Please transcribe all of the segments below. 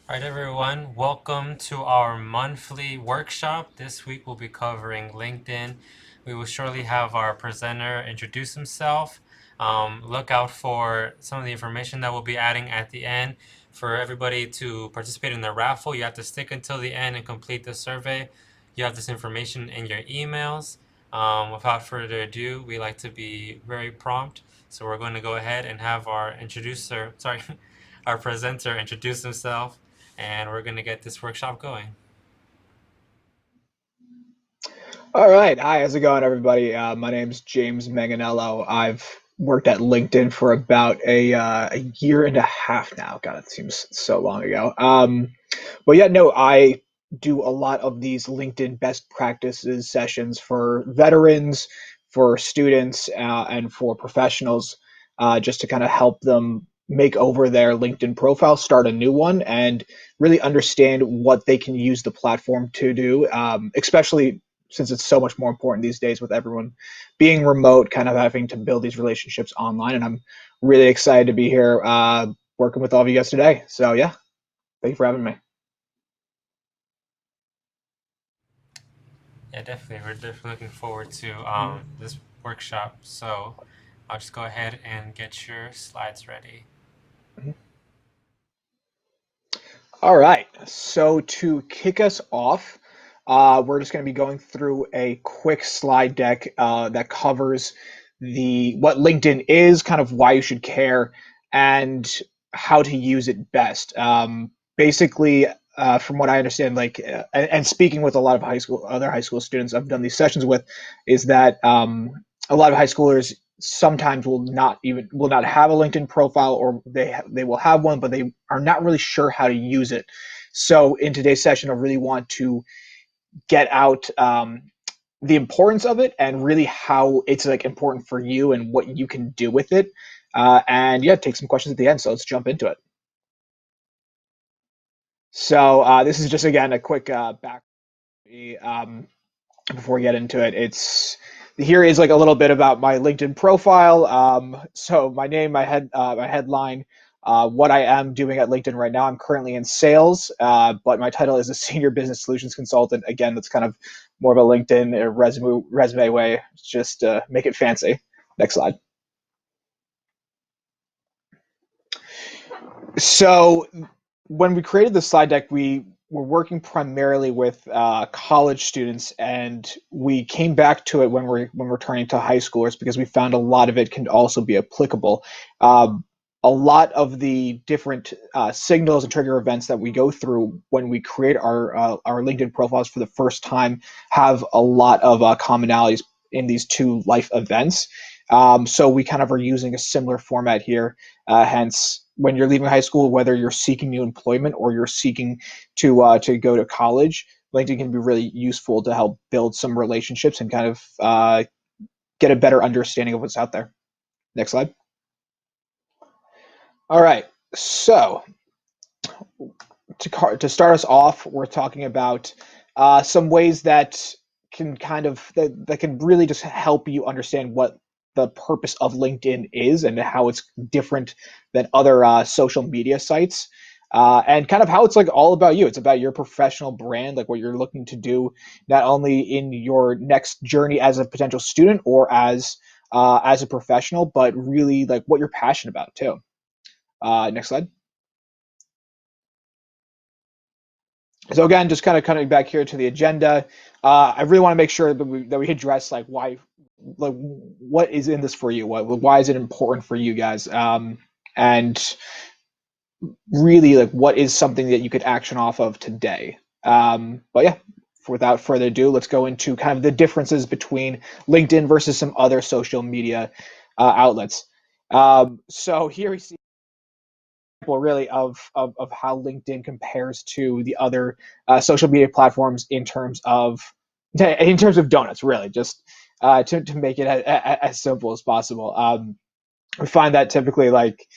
All right, everyone, welcome to our monthly workshop. This week we'll be covering LinkedIn. We will shortly have our presenter introduce himself. Look out for some of the information that we'll be adding at the end. For everybody to participate in the raffle, you have to stick until the end and complete the survey. You have this information in your emails. Without further ado, we like to be very prompt. So we're going to go ahead and have our presenter introduce himself, and we're going to get this workshop going. All right. Hi, how's it going, everybody? My name's James Manganello. I've worked at LinkedIn for about a year and a half now. God, it seems so long ago. But yeah, no, I do a lot of these LinkedIn best practices sessions for veterans, for students, and for professionals, just to kind of help them make over their LinkedIn profile, start a new one, and really understand what they can use the platform to do, especially since it's so much more important these days with everyone being remote, kind of having to build these relationships online. And I'm really excited to be here working with all of you guys today. So, yeah, thank you for having me. Yeah, definitely. We're definitely looking forward to this workshop. So I'll just go ahead and get your slides ready. All right. So, to kick us off, we're just going to be going through a quick slide deck that covers the what LinkedIn is, kind of why you should care, and how to use it best. Basically, from what I understand, and speaking with a lot of other high school students I've done these sessions with, is that a lot of high schoolers sometimes will not have a LinkedIn profile, or they will have one, but they are not really sure how to use it. So in today's session, I really want to get out the importance of it and really how it's like important for you and what you can do with it. And yeah, take some questions at the end. So let's jump into it. So this is just again a quick back before we get into it. It's here is like a little bit about my LinkedIn profile. So my name, my headline, what I am doing at LinkedIn right now. I'm currently in sales, but my title is a senior business solutions consultant. Again, that's kind of more of a LinkedIn resume way, just make it fancy. Next slide. So when we created the slide deck, we were working primarily with college students, and we came back to it when we're turning to high schoolers because we found a lot of it can also be applicable. Um, a lot of the different signals and trigger events that we go through when we create our LinkedIn profiles for the first time have a lot of commonalities in these two life events. So we kind of are using a similar format here. Hence, when you're leaving high school, whether you're seeking new employment or you're seeking to go to college, LinkedIn can be really useful to help build some relationships and kind of get a better understanding of what's out there. Next slide. All right. So to start us off, we're talking about some ways that that can really just help you understand what the purpose of LinkedIn is and how it's different than other social media sites. And kind of how it's like all about you. It's about your professional brand, like what you're looking to do, not only in your next journey as a potential student or as a professional, but really like what you're passionate about too. Next slide. So again, just kind of coming back here to the agenda, I really want to make sure that we address like why, like what is in this for you? Why is it important for you guys? And really, like what is something that you could action off of today? But yeah, without further ado, let's go into kind of the differences between LinkedIn versus some other social media outlets. So here we see really of how LinkedIn compares to the other social media platforms in terms of donuts, really, just to make it as simple as possible. We find that typically, like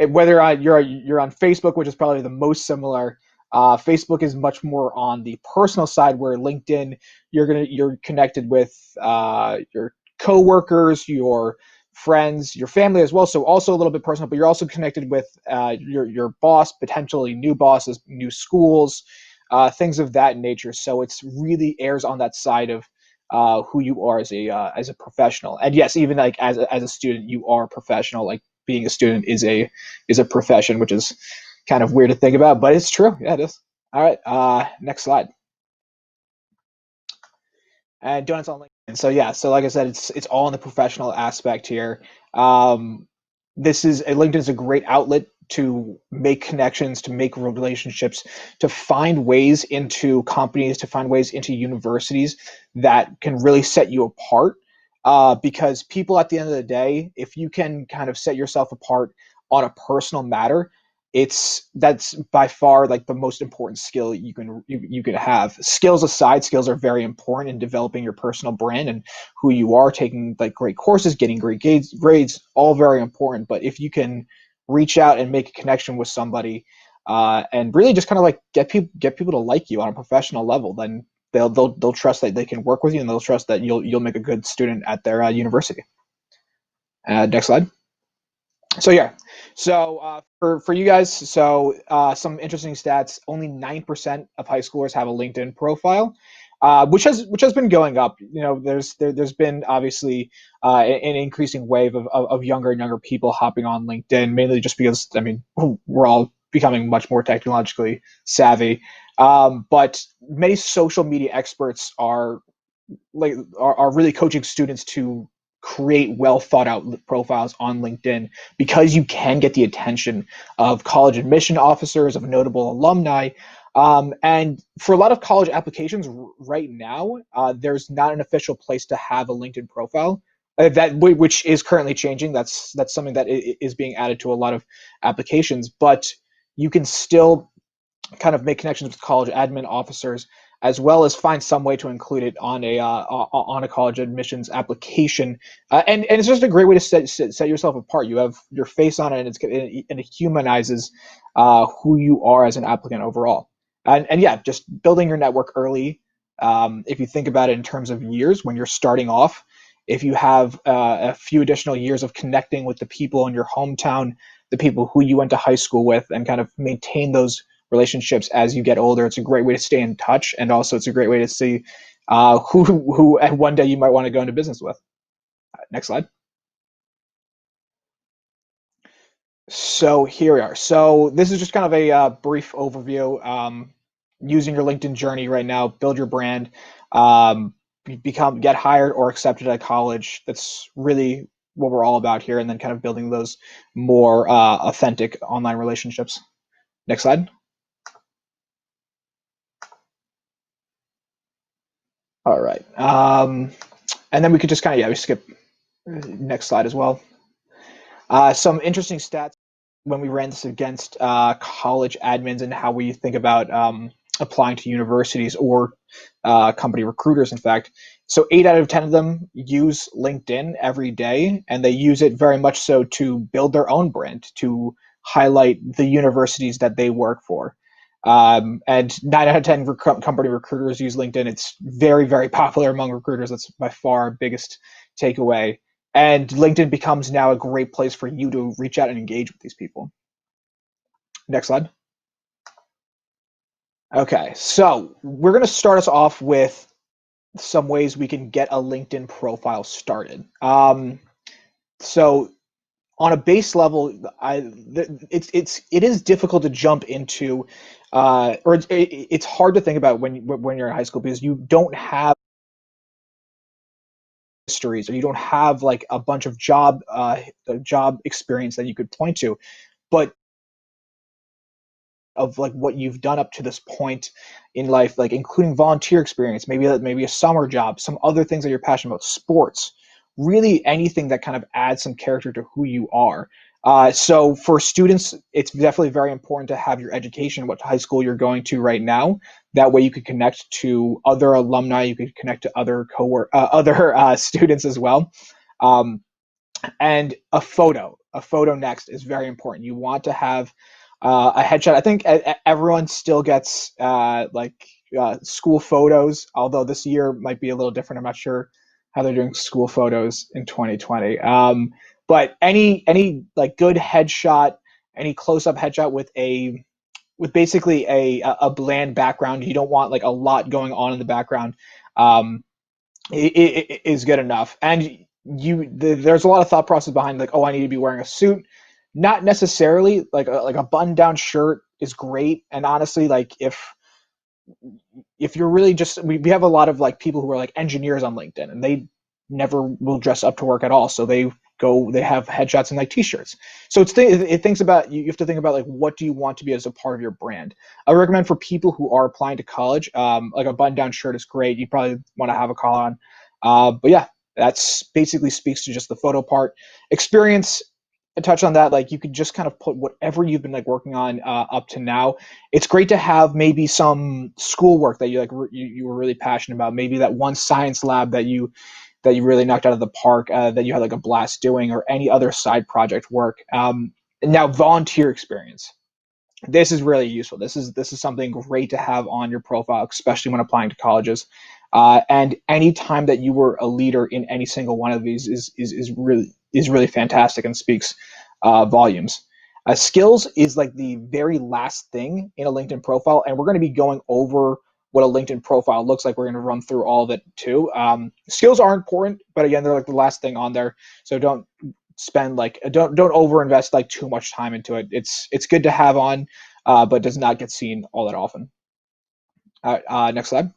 whether you're on Facebook, which is probably the most similar. Facebook is much more on the personal side, where LinkedIn you're connected with your coworkers, your friends, your family as well. So also a little bit personal, but you're also connected with your boss, potentially new bosses, new schools, things of that nature. So it's really airs on that side of who you are as a professional. And yes, even like as a student, you are a professional. Like being a student is a profession, which is kind of weird to think about, but it's true. Yeah, it is. All right, next slide. And donuts on LinkedIn. So yeah, so like I said, it's all in the professional aspect here. Um, this is LinkedIn is a great outlet to make connections, to make relationships, to find ways into companies, to find ways into universities that can really set you apart. Because people, at the end of the day, if you can kind of set yourself apart on a personal matter, that's by far like the most important skill you can have. Skills aside, skills are very important in developing your personal brand and who you are. Taking like great courses, getting great grades, all very important. But if you can reach out and make a connection with somebody, and really just kind of like get people to like you on a professional level, then they'll trust that they can work with you, and they'll trust that you'll make a good student at their university. Next slide. So yeah, so for you guys, so some interesting stats: only 9% of high schoolers have a LinkedIn profile, which has been going up. You know, there's been obviously an increasing wave of younger and younger people hopping on LinkedIn, mainly just because, I mean, we're all becoming much more technologically savvy. But many social media experts are really coaching students to create well thought out profiles on LinkedIn, because you can get the attention of college admission officers, of notable alumni. And for a lot of college applications right now, there's not an official place to have a LinkedIn profile. Which is currently changing. That's something that is being added to a lot of applications, but you can still kind of make connections with college admin officers, as well as find some way to include it on a college admissions application. And it's just a great way to set yourself apart. You have your face on it, and it humanizes who you are as an applicant overall. And yeah, just building your network early. If you think about it in terms of years, when you're starting off, if you have a few additional years of connecting with the people in your hometown, the people who you went to high school with, and kind of maintain those relationships as you get older, it's a great way to stay in touch, and also it's a great way to see who and one day you might want to go into business with. Next slide. So here we are. So this is just kind of a brief overview. Using your LinkedIn journey right now, build your brand, get hired or accepted at college. That's really what we're all about here, and then kind of building those more authentic online relationships. Next slide. All right. And then we could just kind of, yeah, we skip next slide as well. Some interesting stats when we ran this against college admins and how we think about applying to universities or company recruiters, in fact. So 8 out of 10 of them use LinkedIn every day, and they use it very much so to build their own brand, to highlight the universities that they work for. And 9 out of 10 company recruiters use LinkedIn. It's very, very popular among recruiters. That's by far our biggest takeaway. And LinkedIn becomes now a great place for you to reach out and engage with these people. Next slide. Okay, so we're going to start us off with some ways we can get a LinkedIn profile started. So on a base level, it is difficult to jump into, or it's hard to think about when you're in high school, because you don't have histories, or you don't have like a bunch of job experience that you could point to, but of like what you've done up to this point in life, like including volunteer experience, maybe a summer job, some other things that you're passionate about, sports, really anything that kind of adds some character to who you are. So for students, it's definitely very important to have your education, what high school you're going to right now. That way you could connect to other alumni, you could connect to other students as well. Um, and a photo next is very important. You want to have a headshot. I think everyone still gets school photos, although this year might be a little different. I'm not sure how they're doing school photos in 2020. But any like good headshot, any close up headshot with basically a bland background. You don't want like a lot going on in the background. Um, it is good enough. And there's a lot of thought process behind like, oh, I need to be wearing a suit. Not necessarily like a button down shirt is great. And honestly, like if you're really just we have a lot of like people who are like engineers on LinkedIn and they never will dress up to work at all. So they have headshots and like t-shirts. So it thinks about you have to think about like what do you want to be as a part of your brand. I recommend for people who are applying to college, like a button down shirt is great. You probably want to have a collar on. But yeah, that's basically speaks to just the photo part. Experience, I touched on that. Like you could just kind of put whatever you've been like working on up to now. It's great to have maybe some schoolwork that you like you were really passionate about. Maybe that one science lab that you really knocked out of the park, that you had like a blast doing, or any other side project work. And now volunteer experience. This is really useful. This is something great to have on your profile, especially when applying to colleges. And any time that you were a leader in any single one of these is really fantastic and speaks volumes. Skills is like the very last thing in a LinkedIn profile, and we're going to be going over what a LinkedIn profile looks like. We're going to run through all of it too. Skills are important, but again, they're like the last thing on there. So don't spend like don't overinvest like too much time into it. It's good to have on, but does not get seen all that often. All right, next slide.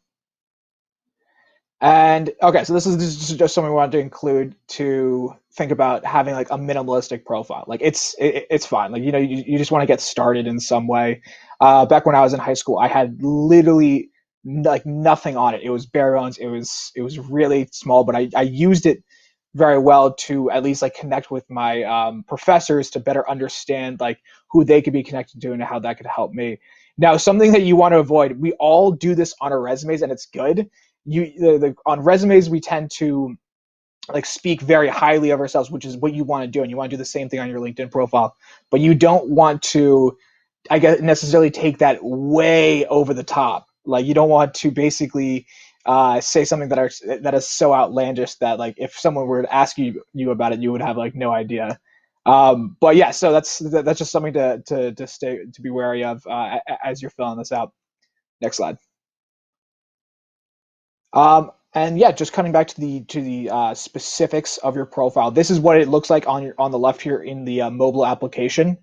And okay, so this is just something we wanted to include to think about having like a minimalistic profile. Like it's fine. Like you just want to get started in some way. Back when I was in high school, I had literally like nothing on it. It was bare bones. It was really small, but I used it very well to at least like connect with my professors to better understand like who they could be connected to and how that could help me. Now, something that you want to avoid, we all do this on our resumes, and it's good. On resumes we tend to like speak very highly of ourselves, which is what you want to do, and you want to do the same thing on your LinkedIn profile. But you don't want to, I guess, necessarily take that way over the top. Like you don't want to basically say something that is so outlandish that like if someone were to ask you about it, you would have like no idea. But yeah, so that's just something to be wary of as you're filling this out. Next slide. And yeah, just coming back to the specifics of your profile. This is what it looks like on the left here in the mobile application.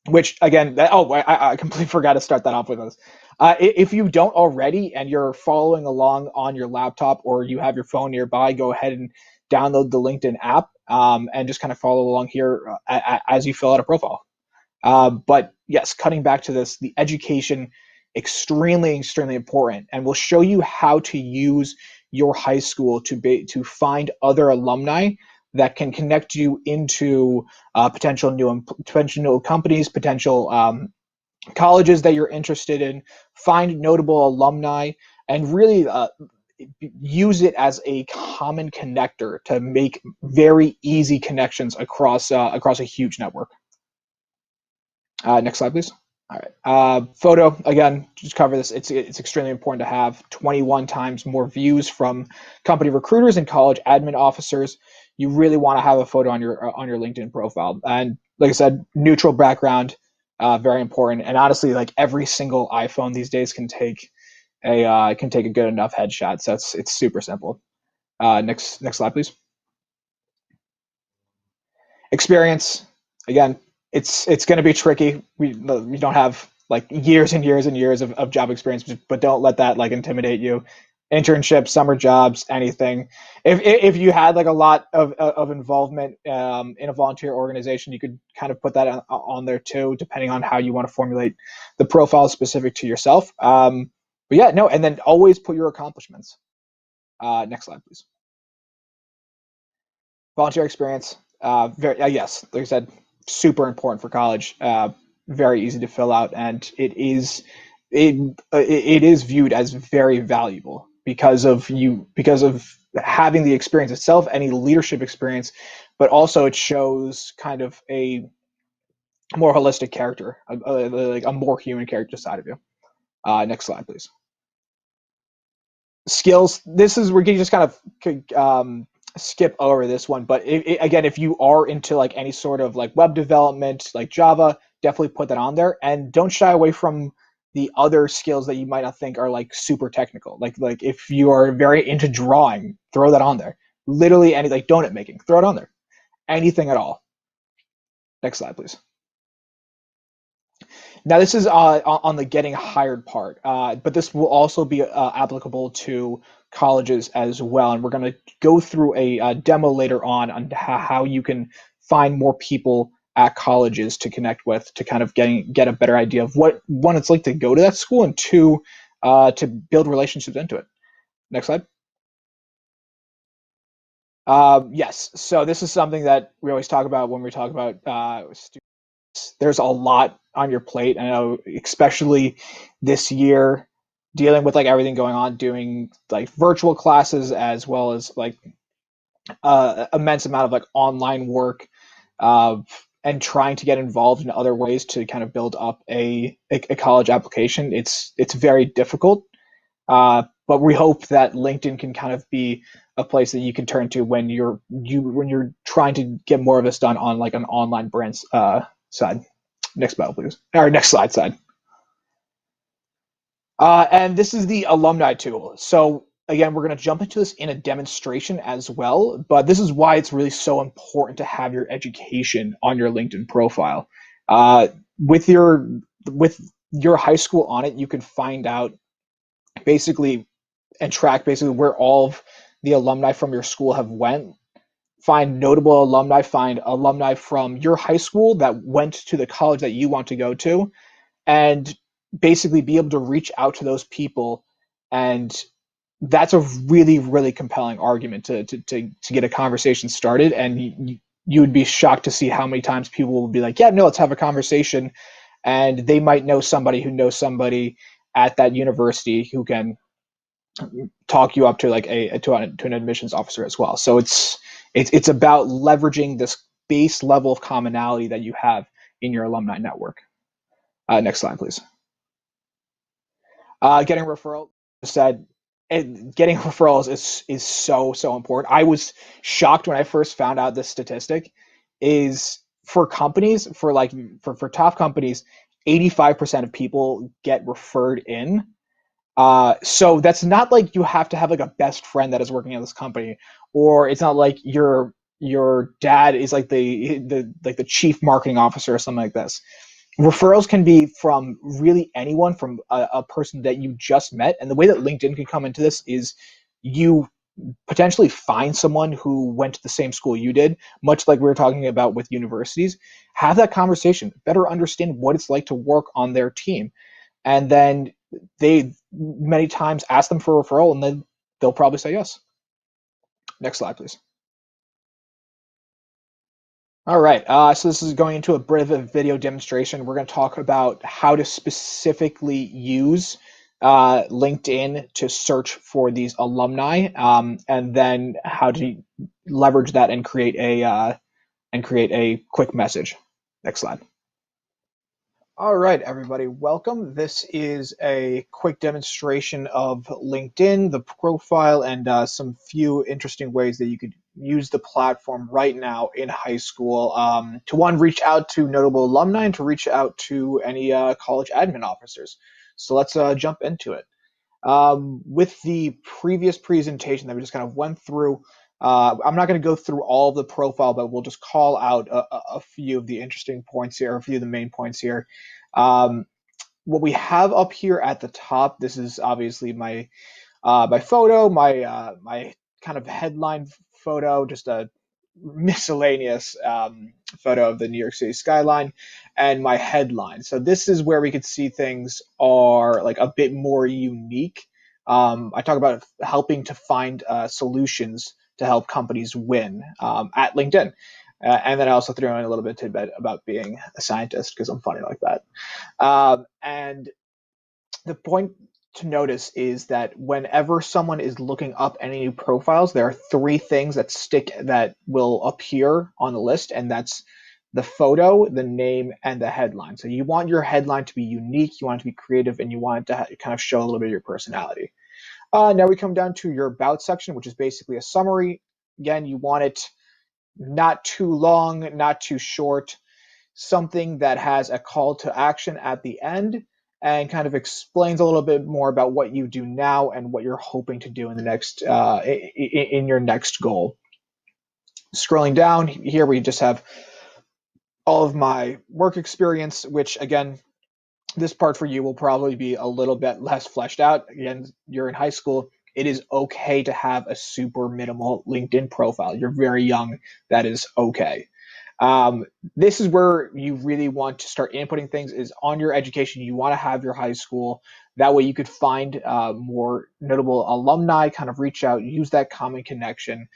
Which again, I completely forgot to start that off with this. If you don't already and you're following along on your laptop or you have your phone nearby, go ahead and download the LinkedIn app and just kind of follow along here as you fill out a profile. But yes, cutting back to this, the education extremely important, and we'll show you how to use your high school to find other alumni that can connect you into potential new companies, potential colleges that you're interested in. Find notable alumni and really use it as a common connector to make very easy connections across a huge network. Next slide, please. All right. Photo, again, just cover this. It's extremely important to have 21 times more views from company recruiters and college admin officers. You really want to have a photo on your LinkedIn profile. And like I said, neutral background, very important. And honestly, like every single iPhone these days can take a good enough headshot. So it's super simple. Next slide, please. Experience, again, it's going to be tricky. We don't have like years and years and years of job experience, but don't let that like intimidate you. Internships, summer jobs, anything. If you had like a lot of involvement in a volunteer organization, you could kind of put that on there too, depending on how you want to formulate the profile specific to yourself. But yeah, no, and then always put your accomplishments. Next slide, please. Volunteer experience, very yes, like I said, super important for college. Very easy to fill out, and it is viewed as very valuable because of having the experience itself, any leadership experience, but also it shows kind of a more holistic character, like a more human character side of you. Next slide, please. skills. This is we're gonna just kind of skip over this one, but again, if you are into like any sort of like web development, like Java, definitely put that on there, and don't shy away from the other skills that you might not think are like super technical. Like if you are very into drawing, throw that on there. Literally any like donut making, throw it on there. Anything at all. Next slide, please. Now this is on the getting hired part, but this will also be applicable to colleges as well. And we're going to go through a demo later on how you can find more people at colleges to connect with to kind of get a better idea of what one it's like to go to that school, and two to build relationships into it. Next slide. Yes, so this is something that we always talk about when we talk about students. There's a lot on your plate. I know, especially this year, dealing with like everything going on, doing like virtual classes as well as like immense amount of like online work, uh, and trying to get involved in other ways to kind of build up a college application. It's very difficult, but we hope that LinkedIn can kind of be a place that you can turn to when you're trying to get more of this done on like an online brand side. Next battle, please. Or next slide side. And this is the alumni tool. So again, we're going to jump into this in a demonstration as well, but this is why it's really so important to have your education on your LinkedIn profile. Uh, with your with your high school on it, you can find out basically and track basically where all of the alumni from your school have went. Find notable alumni, find alumni from your high school that went to the college that you want to go to, and basically be able to reach out to those people. And that's a really, really compelling argument to get a conversation started. And you would be shocked to see how many times people will be like, yeah, no, let's have a conversation. And they might know somebody who knows somebody at that university who can talk you up to like to an admissions officer as well. So it's about leveraging this base level of commonality that you have in your alumni network. Next slide, please. Getting referral said, getting referrals is so important. I was shocked when I first found out this statistic. Is for companies, for like for top companies, 85% of people get referred in. So that's not like you have to have like a best friend that is working at this company, or it's not like your dad is like the chief marketing officer or something like this. Referrals can be from really anyone, from a person that you just met. And the way that LinkedIn can come into this is you potentially find someone who went to the same school you did, much like we were talking about with universities. Have that conversation, better understand what it's like to work on their team, and then they many times ask them for a referral, and then they'll probably say yes. Next slide, please. All right, so this is going into a bit of a video demonstration. We're going to talk about how to specifically use LinkedIn to search for these alumni, and then how to leverage that and create a quick message. Next slide. All right, everybody, welcome. This is a quick demonstration of LinkedIn, the profile, and some few interesting ways that you could use the platform right now in high school to, one, reach out to notable alumni, and to reach out to any college admin officers. So let's jump into it. With the previous presentation that we just kind of went through, I'm not going to go through all of the profile, but we'll just call out a few of the interesting points here, a few of the main points here. What we have up here at the top, this is obviously my photo, my kind of headline photo, just a miscellaneous photo of the New York City skyline, and my headline. So this is where we could see things are like a bit more unique. I talk about helping to find solutions to help companies win at LinkedIn. And then I also threw in a little bit tidbit about being a scientist because I'm funny like that. And the point to notice is that whenever someone is looking up any new profiles, there are three things that will appear on the list, and that's the photo, the name, and the headline. So you want your headline to be unique, you want it to be creative, and you want it to kind of show a little bit of your personality. Now we come down to your about section, which is basically a summary. Again, you want it not too long, not too short, something that has a call to action at the end and kind of explains a little bit more about what you do now and what you're hoping to do in the next in your next goal. Scrolling down here, we just have all of my work experience, which again, this part for you will probably be a little bit less fleshed out. Again, you're in high school. It is okay to have a super minimal LinkedIn profile. You're very young. That is okay. This is where you really want to start inputting things is on your education. You want to have your high school. That way you could find more notable alumni, kind of reach out, use that common connection.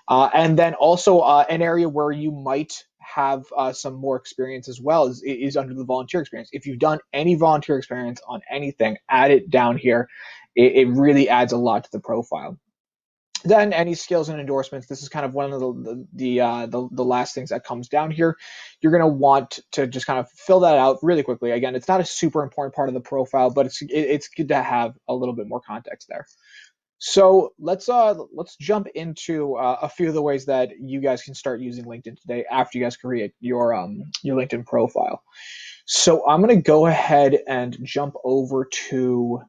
And then also an area where you might have some more experience as well is under the volunteer experience. If you've done any volunteer experience on anything, add it down here. It really adds a lot to the profile. Then any skills and endorsements. This is kind of one of the last things that comes down here. You're going to want to just kind of fill that out really quickly. Again, it's not a super important part of the profile, but it's good to have a little bit more context there. So let's jump into a few of the ways that you guys can start using LinkedIn today after you guys create your LinkedIn profile. So I'm going to go ahead and jump over to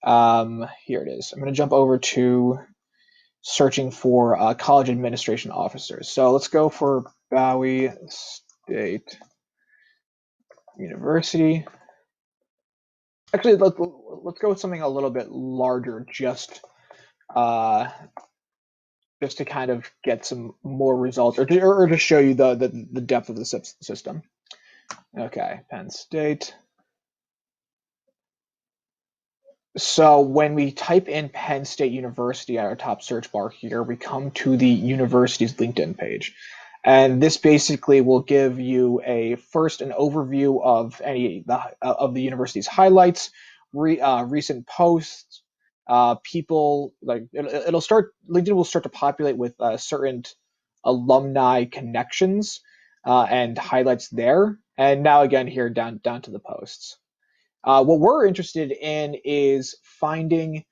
here it is. I'm going to jump over to searching for college administration officers. So let's go for Bowie State University. Actually, let's go with something a little bit larger, just to kind of get some more results, or to show you the depth of the system. Okay, Penn State. So when we type in Penn State University at our top search bar here, we come to the university's LinkedIn page. And this basically will give you an overview of of the university's highlights, recent posts, people like LinkedIn will start to populate with certain alumni connections and highlights there. And now again here down to the posts. What we're interested in is finding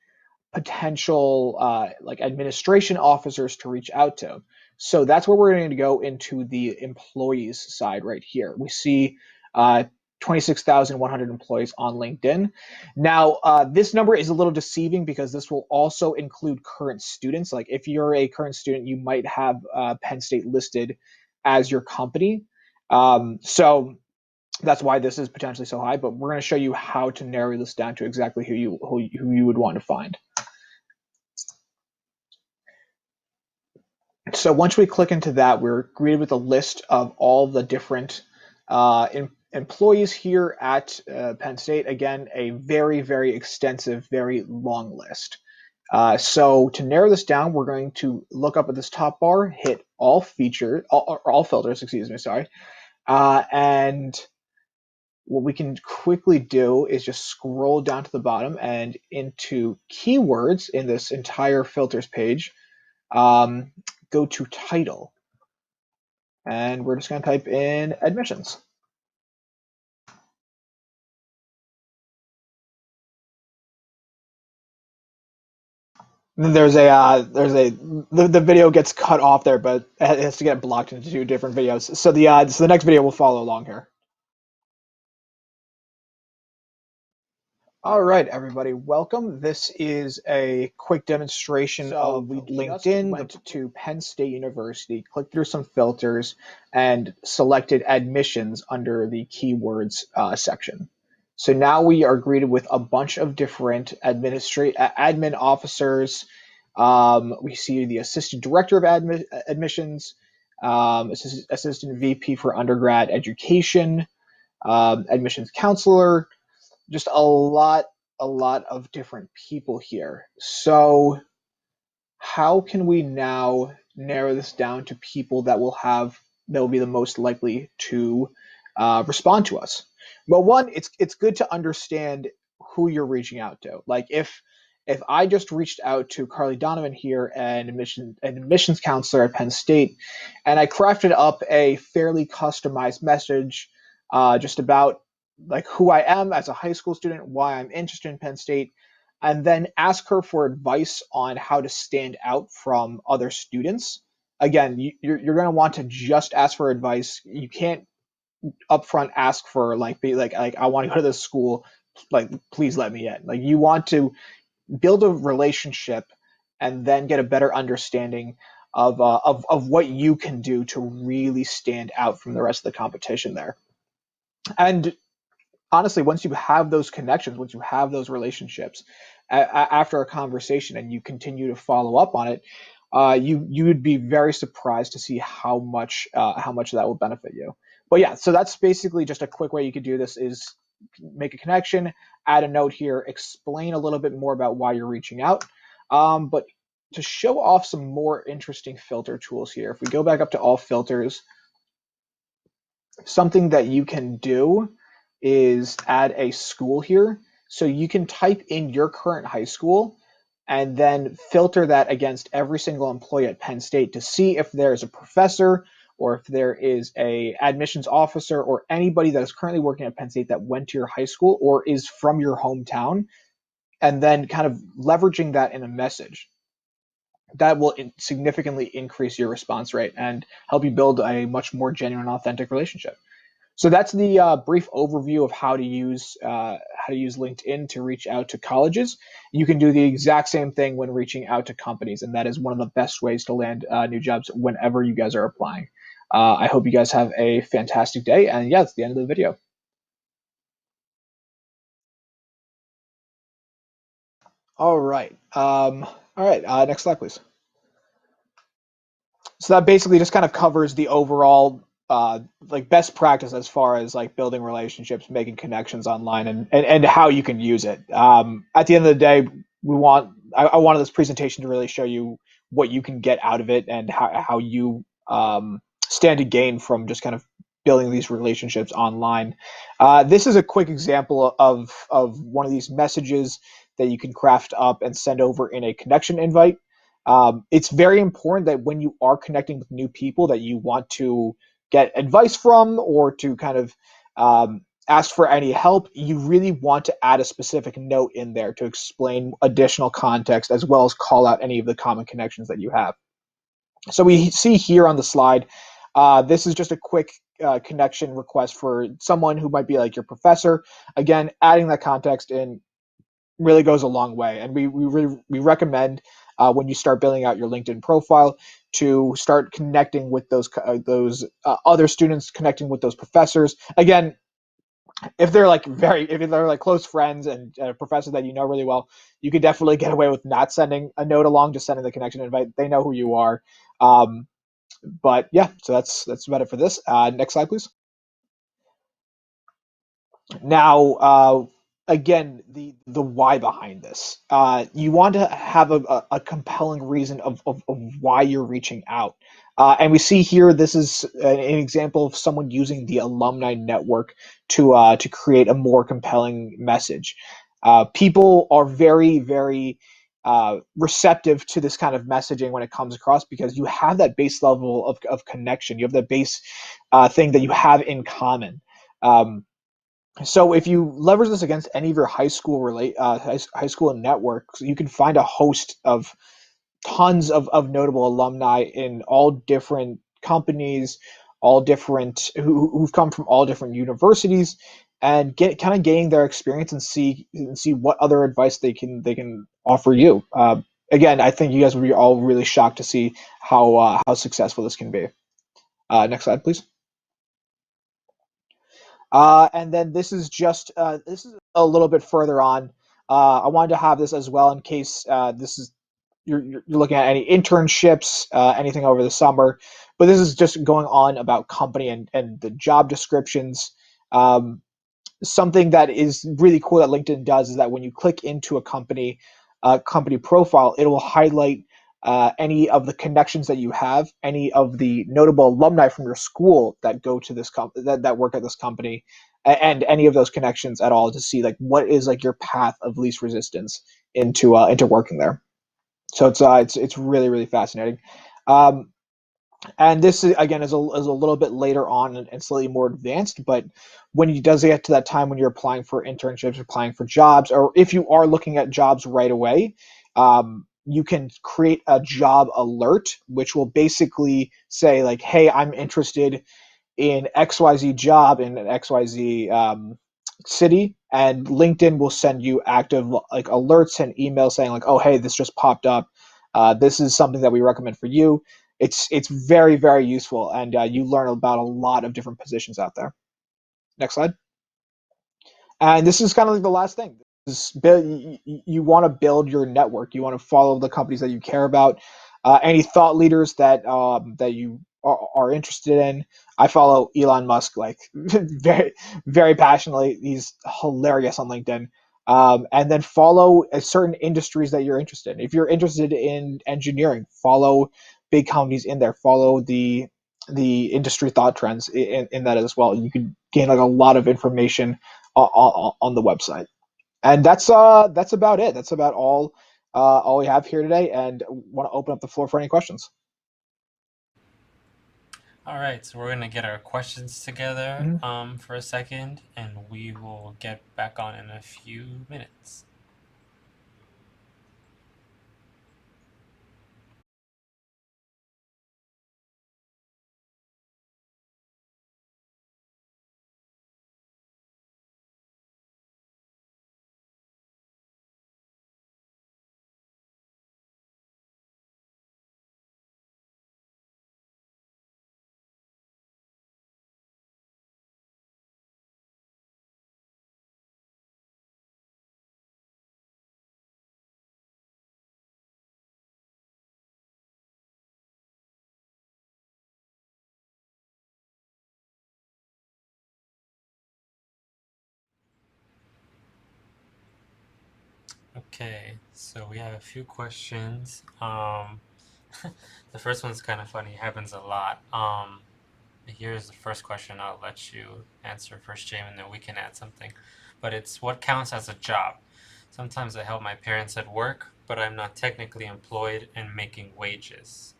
potential like administration officers to reach out to. So that's where we're going to go into the employees side right here. We see 26,100 employees on LinkedIn. Now, this number is a little deceiving because this will also include current students. Like if you're a current student, you might have Penn State listed as your company. So that's why this is potentially so high, but we're going to show you how to narrow this down to exactly who you would want to find. So once we click into that, we're greeted with a list of all the different employees here at Penn State. Again, a very, very extensive, very long list. So to narrow this down, we're going to look up at this top bar, hit all filters, excuse me, sorry. And what we can quickly do is just scroll down to the bottom and into keywords in this entire filters page, go to title. And we're just going to type in admissions. And then the video gets cut off there, but it has to get blocked into two different videos. So the next video will follow along here. All right, everybody, welcome. This is a quick demonstration of LinkedIn. Went to Penn State University, clicked through some filters, and selected admissions under the keywords section. So now we are greeted with a bunch of different admin officers. We see the assistant director of admissions, assistant VP for undergrad education, admissions counselor, just a lot of different people here. So how can we now narrow this down to people that will be the most likely to respond to us? Well, one, it's good to understand who you're reaching out to. Like if I just reached out to Carly Donovan here, an admissions counselor at Penn State, and I crafted up a fairly customized message just about like who I am as a high school student, why I'm interested in Penn State, and then ask her for advice on how to stand out from other students. Again, you're going to want to just ask for advice. You can't upfront ask for like be like I want to go to this school, like please let me in. Like you want to build a relationship and then get a better understanding of what you can do to really stand out from the rest of the competition there. And honestly, once you have those connections, once you have those relationships, after a conversation and you continue to follow up on it, you would be very surprised to see how much that will benefit you. But yeah, so that's basically just a quick way you could do this: is make a connection, add a note here, explain a little bit more about why you're reaching out. But to show off some more interesting filter tools here, if we go back up to all filters, something that you can do is add a school here. So you can type in your current high school and then filter that against every single employee at Penn State to see if there's a professor or if there is a admissions officer or anybody that is currently working at Penn State that went to your high school or is from your hometown, and then kind of leveraging that in a message. That will significantly increase your response rate and help you build a much more genuine, authentic relationship. So that's the brief overview of how to use LinkedIn to reach out to colleges. You can do the exact same thing when reaching out to companies, and that is one of the best ways to land new jobs whenever you guys are applying. I hope you guys have a fantastic day, and yeah, that's the end of the video. All right. Next slide, please. So that basically just kind of covers the overall like best practice as far as like building relationships, making connections online, and how you can use it. At the end of the day, I wanted this presentation to really show you what you can get out of it and how you stand to gain from just kind of building these relationships online. This is a quick example of one of these messages that you can craft up and send over in a connection invite. It's very important that when you are connecting with new people that you want to get advice from or to kind of ask for any help, you really want to add a specific note in there to explain additional context as well as call out any of the common connections that you have. So we see here on the slide, this is just a quick connection request for someone who might be like your professor. Again, adding that context in really goes a long way, and we recommend when you start building out your LinkedIn profile to start connecting with those other students, connecting with those professors. Again, if they're like close friends and a professor that you know really well, you could definitely get away with not sending a note along, just sending the connection invite. They know who you are. But yeah, so that's about it for this. Next slide, please. Now, again, the why behind this. You want to have a compelling reason of why you're reaching out. And we see here, this is an example of someone using the alumni network to create a more compelling message. People are very, very receptive to this kind of messaging when it comes across because you have that base level of connection. You have that base thing that you have in common. So if you leverage this against any of your high school networks, you can find a host of tons of notable alumni in all different companies, all different who've come from all different universities, and get kind of gaining their experience and see what other advice they can offer you. Again, I think you guys would be all really shocked to see how successful this can be. Next slide, please. And then this is a little bit further on. I wanted to have this as well in case this is you're looking at any internships, anything over the summer. But this is just going on about company and the job descriptions. Something that is really cool that LinkedIn does is that when you click into a company profile, it will highlight any of the connections that you have, any of the notable alumni from your school that go to this that work at this company, and any of those connections at all to see like what is like your path of least resistance into working there. So it's really fascinating. And this is, again, is a little bit later on and slightly more advanced, but when it does get to that time when you're applying for internships, applying for jobs, or if you are looking at jobs right away, you can create a job alert, which will basically say like, hey, I'm interested in XYZ job in an XYZ city, and LinkedIn will send you active like alerts and emails saying like, oh, hey, this just popped up. This is something that we recommend for you. It's very, very useful, and you learn about a lot of different positions out there. Next slide. And this is kind of like the last thing. You want to build your network. You want to follow the companies that you care about. Any thought leaders that you are interested in. I follow Elon Musk like very, very passionately. He's hilarious on LinkedIn. And then follow certain industries that you're interested in. If you're interested in engineering, follow big companies in there. Follow the industry thought trends in that as well. You can gain like a lot of information on the website. And that's about it. That's about all we have here today. And want to open up the floor for any questions. All right, so we're gonna get our questions together Mhm. for a second, and we will get back on in a few minutes. Okay, so we have a few questions. The first one's kind of funny. It happens a lot. Here's the first question. I'll let you answer first, Jamie, and then we can add something. But it's what counts as a job? Sometimes I help my parents at work, but I'm not technically employed and making wages.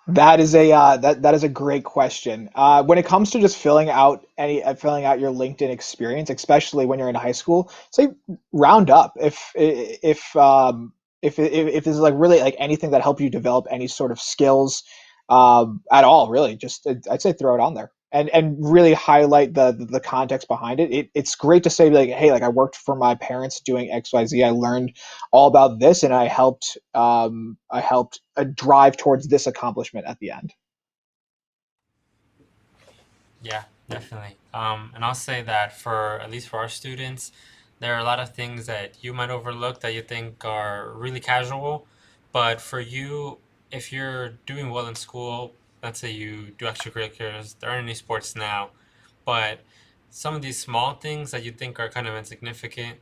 That is a that is a great question. When it comes to just filling out your LinkedIn experience, especially when you're in high school, say round up. If this is like really like anything that help you develop any sort of skills at all, really, just I'd say throw it on there and really highlight the context behind it. It's great to say like, hey, like I worked for my parents doing XYZ. I learned all about this, and I helped drive towards this accomplishment at the end. Yeah, definitely. And I'll say that for at least for our students, there are a lot of things that you might overlook that you think are really casual, but for you, if you're doing well in school, let's say you do extracurriculars, there aren't any sports now, but some of these small things that you think are kind of insignificant,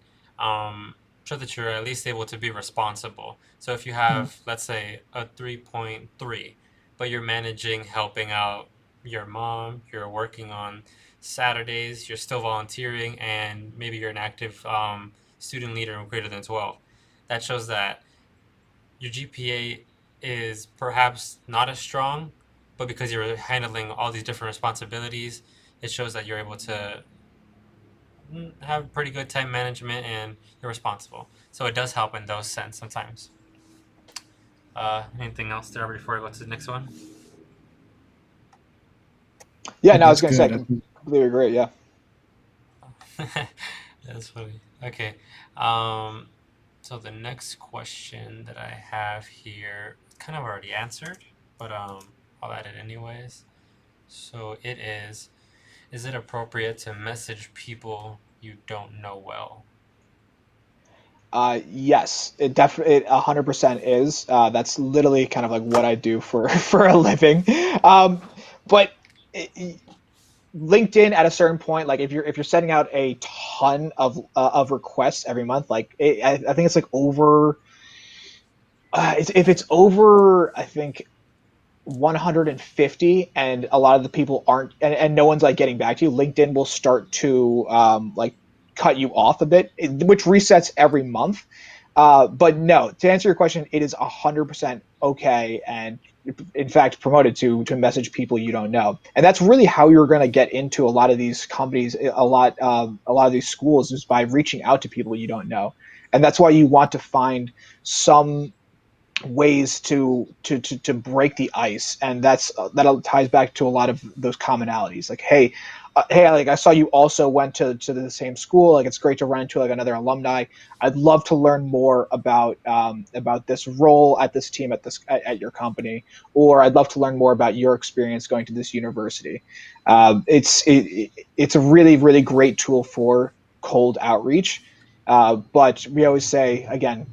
show that you're at least able to be responsible. So if you Mhm. have, let's say, a 3.3, but you're managing helping out your mom, you're working on Saturdays, you're still volunteering, and maybe you're an active student leader in greater than 12. That shows that your GPA is perhaps not as strong, but because you're handling all these different responsibilities, it shows that you're able to have pretty good time management and you're responsible. So it does help in those sense sometimes. Anything else there before I go to the next one? Yeah, no, I was That's gonna say, good. completely agree. Yeah. That's funny. Okay. Um, so the next question that I have here, kind of already answered, but I'll add it anyways. So it is it appropriate to message people you don't know well? Yes, it definitely, it 100% is. That's literally kind of like what I do for for a living. Um, but it, LinkedIn at a certain point, like if you're sending out a ton of requests every month, like I think it's like over. If it's over, I think 150, and a lot of the people aren't, and no one's like getting back to you, LinkedIn will start to like cut you off a bit, which resets every month. But no, to answer your question, it is 100% okay, and in fact, promoted to message people you don't know, and that's really how you're going to get into a lot of these companies, a lot of these schools, is by reaching out to people you don't know, and that's why you want to find some ways to break the ice, and that ties back to a lot of those commonalities. Like, hey, like I saw you also went to the same school. Like, it's great to run into like another alumni. I'd love to learn more about this role at this team at your company, or I'd love to learn more about your experience going to this university. It's a really great tool for cold outreach, but we always say again,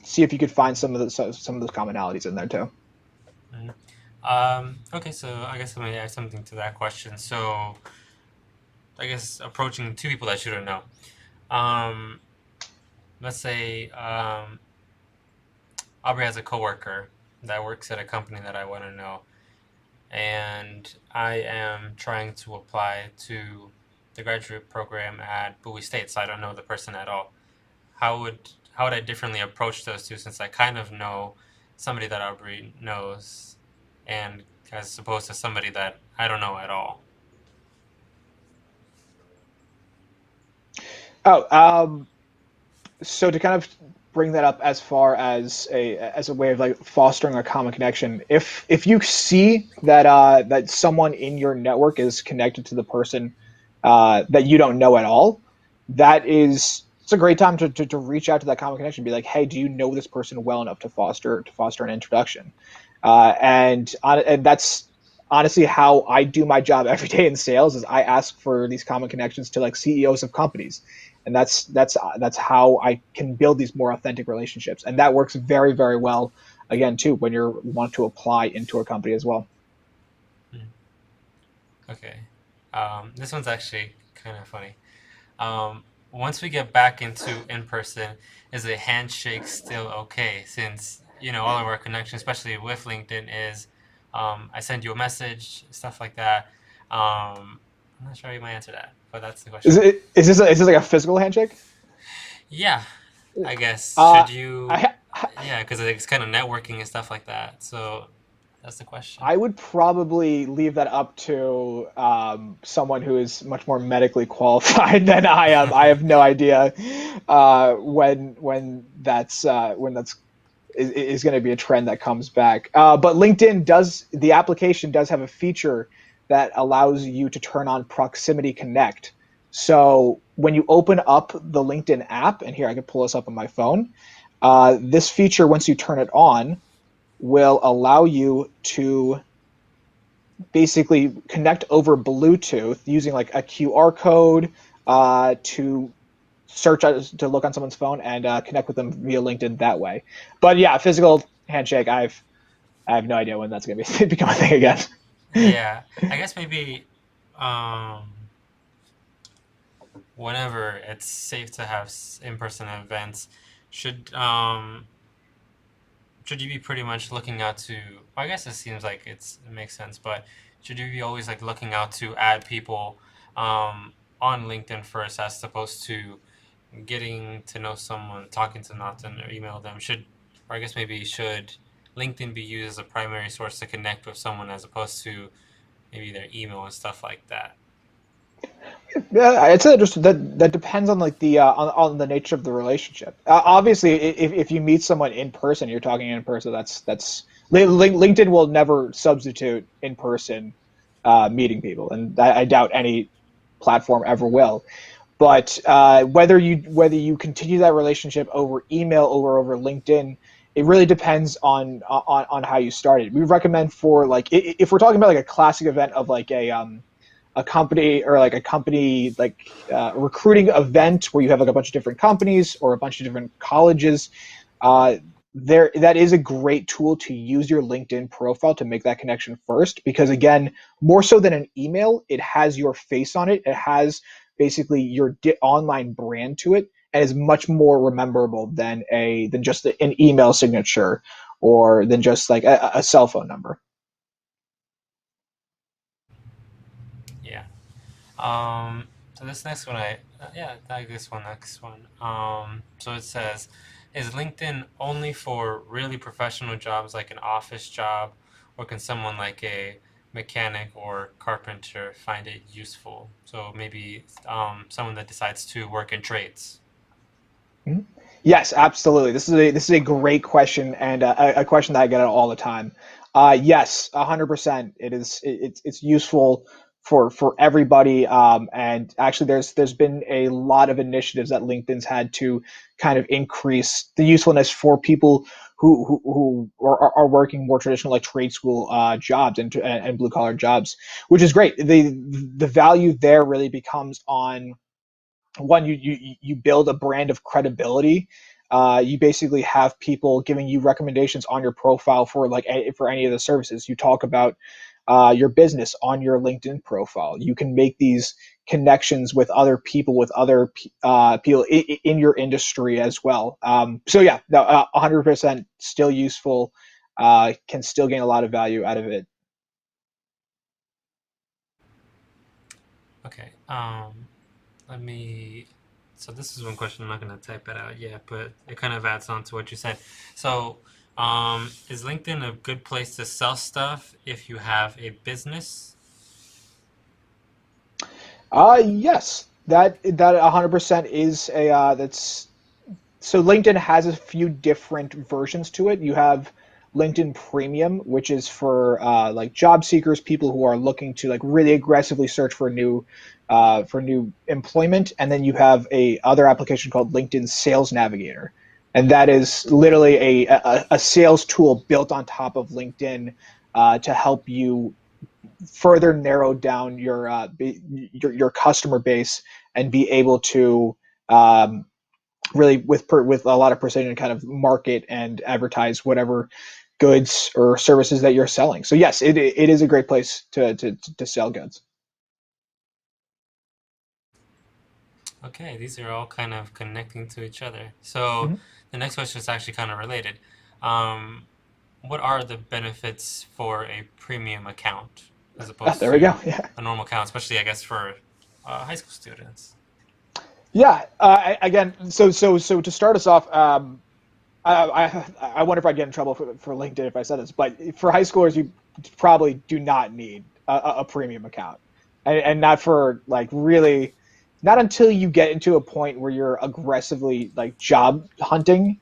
see if you could find some of those commonalities in there too. Mhm. Okay, so I guess let me add something to that question. So I guess approaching two people that you don't know. Um, let's say Aubrey has a coworker that works at a company that I want to know, and I am trying to apply to the graduate program at Bowie State, so I don't know the person at all. How would I differently approach those two since I kind of know somebody that Aubrey knows, and as opposed to somebody that I don't know at all? Oh, so to kind of bring that up as far as a way of like fostering a common connection, if you see that someone in your network is connected to the person that you don't know at all, it's a great time to reach out to that common connection, be like, hey, do you know this person well enough to foster an introduction? And that's honestly how I do my job every day in sales, is I ask for these common connections to like CEOs of companies, and that's how I can build these more authentic relationships, and that works very well again too when you want to apply into a company as well. Hmm. Okay. This one's actually kind of funny. Once we get back into in person, is a handshake still okay? Since all of our connection, especially with LinkedIn, is I send you a message, stuff like that. I'm not sure you might answer that, but that's the question. Is this like a physical handshake? Yeah, I guess Uh, should you? I Yeah, because it's kind of networking and stuff like that. So that's the question. I would probably leave that up to someone who is much more medically qualified than I am. I have no idea when that's is going to be a trend that comes back. But the application does have a feature that allows you to turn on Proximity Connect. So when you open up the LinkedIn app, and here I can pull this up on my phone, this feature, once you turn it on, will allow you to basically connect over Bluetooth using like a QR code to to look on someone's phone and connect with them via LinkedIn that way. But yeah, physical handshake, I have no idea when that's gonna be become a thing again. Yeah, I guess maybe um, whenever it's safe to have in-person events, should um, should you be pretty much looking out to? I guess it seems like it makes sense, but should you be always like looking out to add people on LinkedIn first, as opposed to getting to know someone, talking to them, or email them? Or I guess maybe should LinkedIn be used as a primary source to connect with someone as opposed to maybe their email and stuff like that? Yeah, I'd say just that depends on like on the nature of the relationship. Obviously, if you meet someone in person, you're talking in person. LinkedIn will never substitute in person meeting people, and I doubt any platform ever will. But whether you continue that relationship over email or over LinkedIn, it really depends on how you started. We recommend for like if we're talking about like a classic event of like a company or like a company like recruiting event where you have like a bunch of different companies or a bunch of different colleges, uh, that is a great tool to use your LinkedIn profile to make that connection first, because again, more so than an email, it has your face on it. It has basically your online brand to it, and is much more rememberable than just an email signature or than just like a cell phone number. Yeah. So this next one, I yeah, I like this one. Next one. So it says, Is LinkedIn only for really professional jobs like an office job, or can someone like a mechanic or carpenter find it useful? So maybe someone that decides to work in trades. Mhm. Yes, absolutely. This is a great question and a question that I get all the time. Yes, 100%. It's useful for everybody. And actually, there's been a lot of initiatives that LinkedIn's had to kind of increase the usefulness for people who are working more traditional like trade school jobs and blue collar jobs, which is great. The value there really becomes on one, you build a brand of credibility. You basically have people giving you recommendations on your profile for for any of the services. You talk about your business on your LinkedIn profile. You can make these connections with other people, with other people in your industry as well. So yeah, no, 100% still useful. Can still gain a lot of value out of it. Okay. Let me. So this is one question. I'm not going to type it out yet, but it kind of adds on to what you said. So, is LinkedIn a good place to sell stuff if you have a business? Yes, that 100% is a that's so LinkedIn has a few different versions to it. You have LinkedIn Premium, which is for like job seekers, people who are looking to like really aggressively search for new employment, and then you have a other application called LinkedIn Sales Navigator, and that is literally a sales tool built on top of LinkedIn to help you further narrow down your customer base and be able to really with a lot of precision kind of market and advertise whatever goods or services that you're selling. So yes, it is a great place to sell goods. Okay, these are all kind of connecting to each other. So Mhm. the next question is actually kind of related. Um, what are the benefits for a premium account as opposed There we go. to Yeah. a normal account, especially I guess for high school students? Yeah. Again, so to start us off, I wonder if I'd get in trouble for LinkedIn if I said this, but for high schoolers, you probably do not need a premium account, and not for like really, not until you get into a point where you're aggressively like job hunting,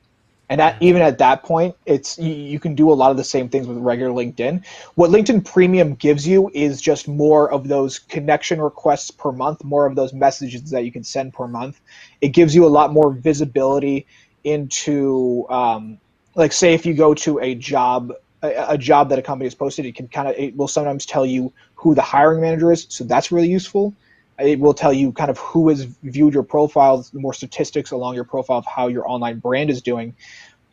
and even Hmm. at that point, you can do a lot of the same things with regular LinkedIn. What LinkedIn Premium gives you is just more of those connection requests per month, more of those messages that you can send per month. It gives you a lot more visibility into like say if you go to a job that a company has posted, it will sometimes tell you who the hiring manager is, so that's really useful. It will tell you kind of who has viewed your profile, more statistics along your profile of how your online brand is doing.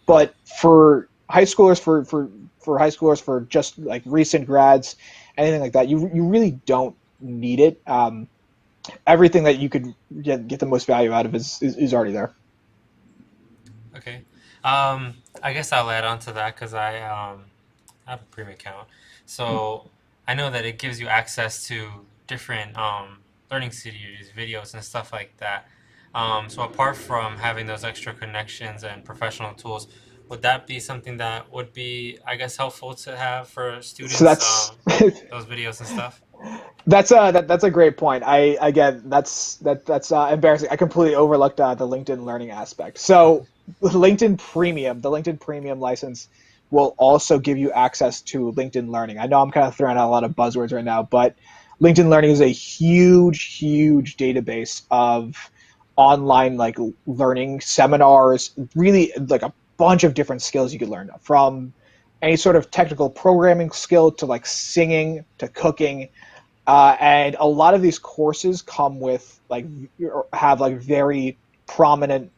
But for high schoolers, for high schoolers, for just like recent grads, anything like that, you really don't need it. Everything that you could get the most value out of is already there. Okay. I guess I'll add on to that because I have a premium account. So I know that it gives you access to different learning series, videos, and stuff like that. So apart from having those extra connections and professional tools, would that be something that would be, I guess, helpful to have for So students? that's Those videos and stuff. that's a great point. I again that's embarrassing. I completely overlooked the LinkedIn learning aspect. So the LinkedIn Premium license will also give you access to LinkedIn Learning. I know I'm kind of throwing out a lot of buzzwords right now, but LinkedIn Learning is a huge database of online like learning seminars, really like a bunch of different skills you could learn from any sort of technical programming skill to like singing to cooking, and a lot of these courses come with like have like very prominent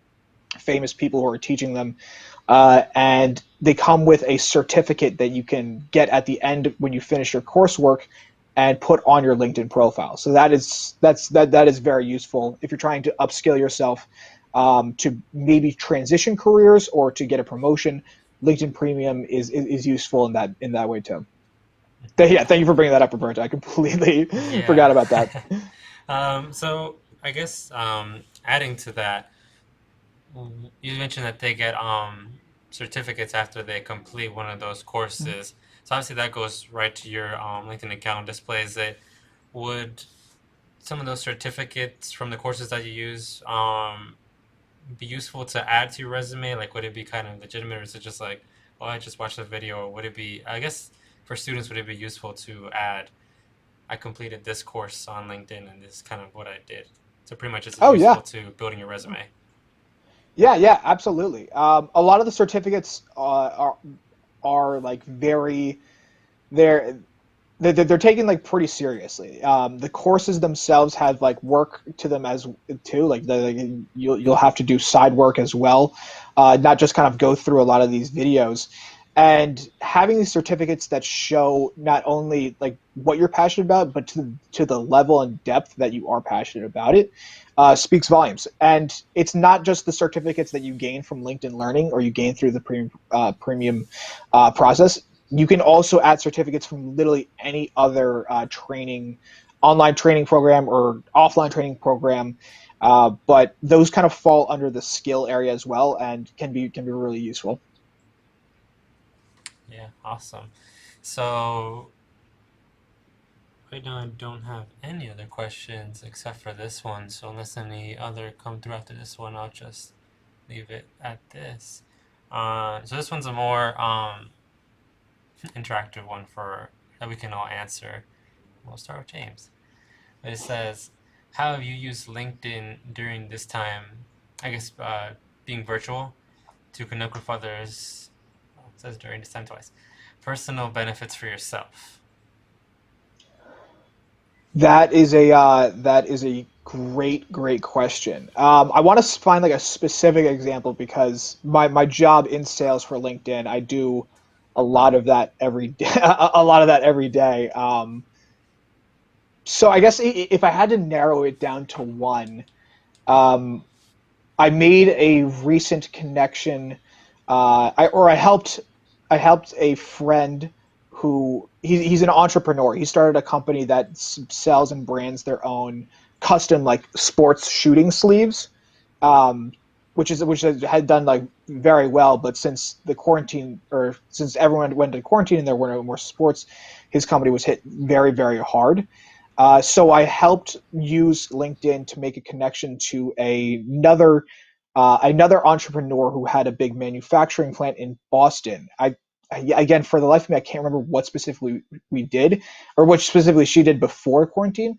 famous people who are teaching them, and they come with a certificate that you can get at the end when you finish your coursework and put on your LinkedIn profile. So that is very useful if you're trying to upskill yourself, to maybe transition careers or to get a promotion. LinkedIn Premium is useful in that way too. Yeah, thank you for bringing that up, Roberto. I completely Yeah. forgot about that. So I guess adding to that, You mentioned that they get certificates after they complete one of those courses. So obviously that goes right to your LinkedIn account, displays it. Would some of those certificates from the courses that you use be useful to add to your resume? Like, would it be kind of legitimate, or is it just like, oh, I just watched the video? Or would it be, I guess, for students, would it be useful to add, I completed this course on LinkedIn and this is kind of what I did? So pretty much it's Oh yeah. useful to building your resume. Yeah, yeah, absolutely. A lot of the certificates are like very they're they're taken like pretty seriously. The courses themselves have like work to them as too. Like you'll have to do side work as well, not just kind of go through a lot of these videos. And having these certificates that show not only like what you're passionate about, but to the level and depth that you are passionate about it, speaks volumes. And it's not just the certificates that you gain from LinkedIn Learning or you gain through the premium process. You can also add certificates from literally any other training, online training program or offline training program. But those kind of fall under the skill area as well and can be really useful. Yeah, awesome. So right now I don't have any other questions except for this one. So unless any other come through after this one, I'll just leave it at this. So this one's a more interactive one for that we can all answer. We'll start with James. But it says, "How have you used LinkedIn during this time? I guess being virtual to connect with others." Oh, it says during this time twice. Personal benefits for yourself. That is a great question. I want to find like a specific example because my job in sales for LinkedIn, I do a lot of that every day, a lot of that every day. So I guess if I had to narrow it down to one, um, I made a recent connection. I helped a friend who he's an entrepreneur. He started a company that sells and brands their own custom like sports shooting sleeves, um, which had done like very well. But since the quarantine or since everyone went to quarantine and there were no more sports, his company was hit very hard. So I helped use LinkedIn to make a connection to another entrepreneur who had a big manufacturing plant in Boston. Again, for the life of me, I can't remember what specifically we did or what specifically she did before quarantine,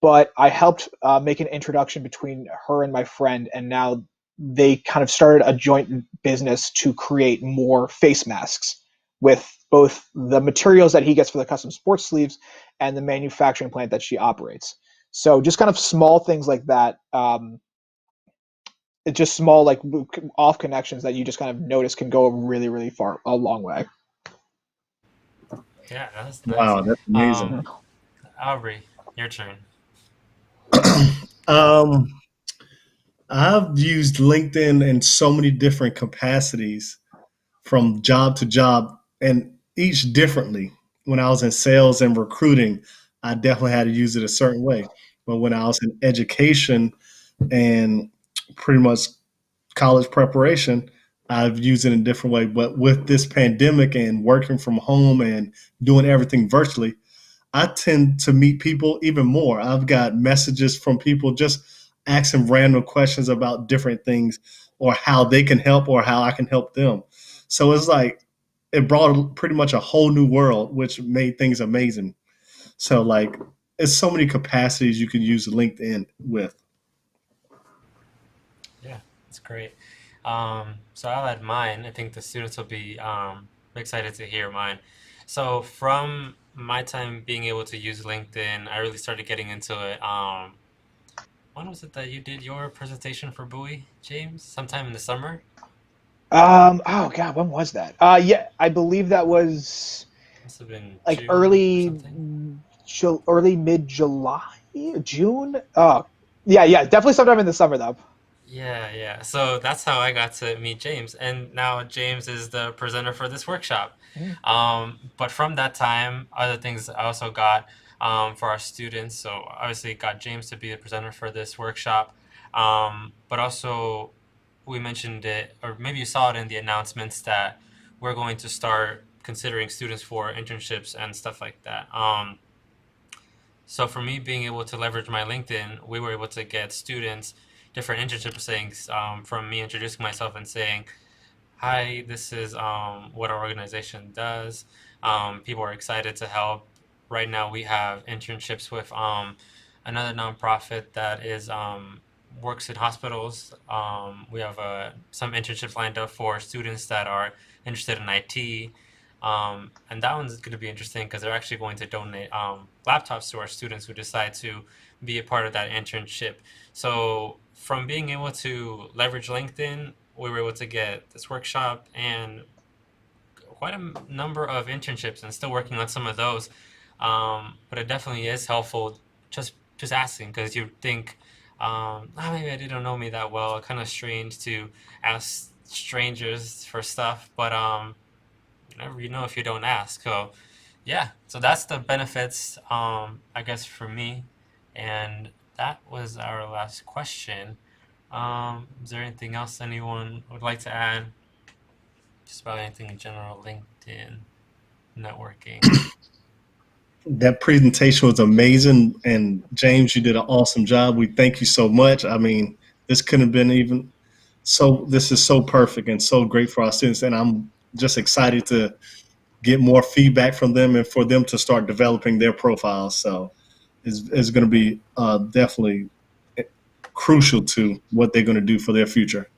but I helped make an introduction between her and my friend, and now they kind of started a joint business to create more face masks with both the materials that he gets for the custom sports sleeves and the manufacturing plant that she operates. So just kind of small things like that. It's just small like off connections that you just kind of notice can go really far, a long way. Yeah, that's nice. Wow, that's amazing. Um, Aubrey, your turn. um, I've used LinkedIn in so many different capacities from job to job and each differently. When I was in sales and recruiting, I definitely had to use it a certain way. But when I was in education and pretty much college preparation, I've used it in a different way. But with this pandemic and working from home and doing everything virtually, I tend to meet people even more. I've got messages from people just asking random questions about different things or how they can help or how I can help them. So it's like it brought pretty much a whole new world, which made things amazing. So like it's so many capacities you can use LinkedIn with. Yeah, that's great. So I'll add mine. I think the students will be excited to hear mine. So from my time being able to use LinkedIn, I really started getting into it. When was it that you did your presentation for Bowie, James? Sometime in the summer? Oh God, when was that? Yeah, I believe that was Must have been like June or something. early mid July, June. Oh, yeah, definitely sometime in the summer though. Yeah, yeah. So that's how I got to meet James. And now James is the presenter for this workshop. Mm. But from that time, other things I also got for our students. So obviously got James to be the presenter for this workshop. But also we mentioned it, or maybe you saw it in the announcements that we're going to start considering students for internships and stuff like that. So for me, being able to leverage my LinkedIn, we were able to get students different internship things from me introducing myself and saying, "Hi, this is what our organization does." People are excited to help. Right now, we have internships with another nonprofit that is works in hospitals. We have some internships lined up for students that are interested in IT. And that one's going to be interesting because they're actually going to donate laptops to our students who decide to be a part of that internship. So, from being able to leverage LinkedIn, we were able to get this workshop and quite a number of internships and still working on some of those. But it definitely is helpful just asking because you think, maybe they didn't know me that well. Kind of strange to ask strangers for stuff, but never you know if you don't ask. So yeah, so that's the benefits, I guess for me, and that was our last question. Is there anything else anyone would like to add? Just about anything in general, LinkedIn, networking. That presentation was amazing, and James, you did an awesome job. We thank you so much. I mean, this couldn't have been even so. This is so perfect and so great for our students, and I'm just excited to get more feedback from them and for them to start developing their profiles. So it's going to be definitely crucial to what they're going to do for their future.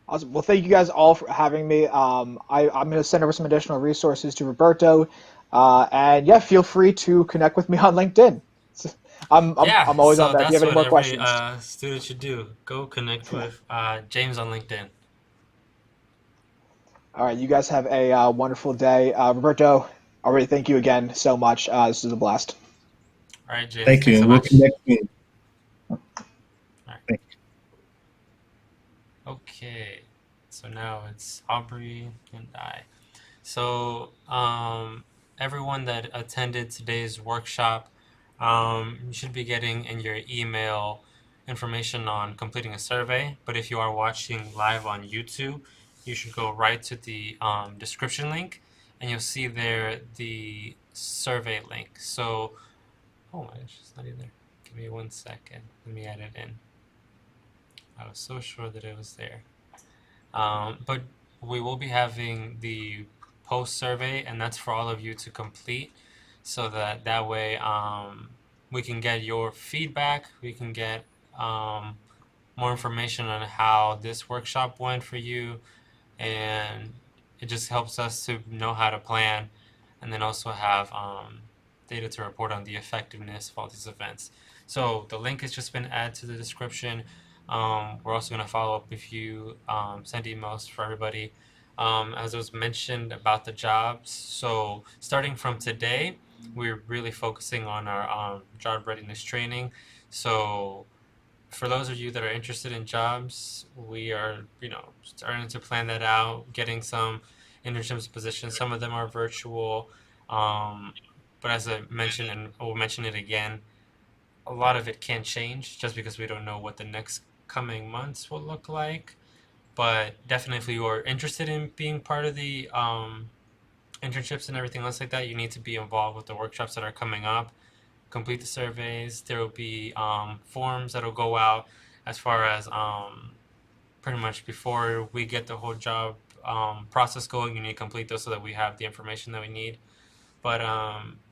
Awesome. Well, thank you guys all for having me. I'm going to send over some additional resources to Roberto, and yeah, feel free to connect with me on LinkedIn. Yeah, I'm always on so there if you that's have any what more every questions. student should do. Go connect with James on LinkedIn. All right, you guys have a wonderful day. Roberto, already thank you again so much. This is a blast. All right, James, Thank you, thanks so and we'll much. connect soon. All right. Thank Okay, so now it's Aubrey and I. So, everyone that attended today's workshop, you should be getting in your email information on completing a survey. But if you are watching live on YouTube, you should go right to the description link and you'll see there the survey link. So, oh my gosh, it's not in there. Give me 1 second. Let me add it in. I was so sure that it was there. But we will be having the post survey, and that's for all of you to complete, so that way we can get your feedback. We can get more information on how this workshop went for you, and it just helps us to know how to plan, and then also have data to report on the effectiveness of all these events. So the link has just been added to the description. We're also going to follow up with you, send emails for everybody. As was mentioned about the jobs, so starting from today, we're really focusing on our job readiness training. So for those of you that are interested in jobs, we are, starting to plan that out, getting some internships positions. Some of them are virtual. Um, but as I mentioned, and I will mention it again, a lot of it can change just because we don't know what the next coming months will look like. But definitely, if you are interested in being part of the internships and everything else like that, you need to be involved with the workshops that are coming up. Complete the surveys. There will be forms that will go out as far as pretty much before we get the whole job process going. You need to complete those so that we have the information that we need. But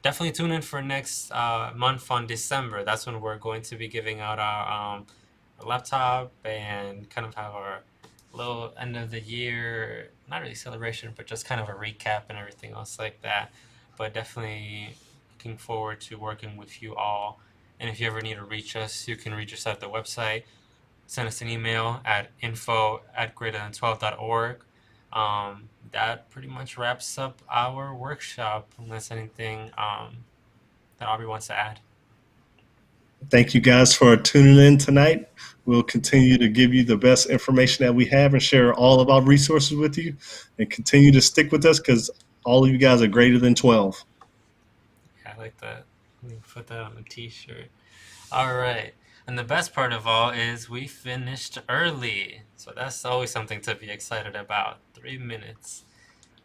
definitely tune in for next month on December. That's when we're going to be giving out our laptop and kind of have our little end of the year, not really celebration, but just kind of a recap and everything else like that. But definitely looking forward to working with you all. And if you ever need to reach us, you can reach us at the website. Send us an email at info@greaterthan12.org. That pretty much wraps up our workshop, unless anything that Aubrey wants to add. Thank you guys for tuning in tonight. We'll continue to give you the best information that we have and share all of our resources with you, and continue to stick with us because all of you guys are greater than 12. Yeah, I like that. Let me put that on a t-shirt. All right. And the best part of all is we finished early. So that's always something to be excited about. 3 minutes.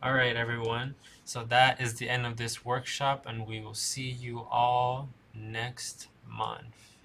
All right, everyone. So that is the end of this workshop, and we will see you all next month.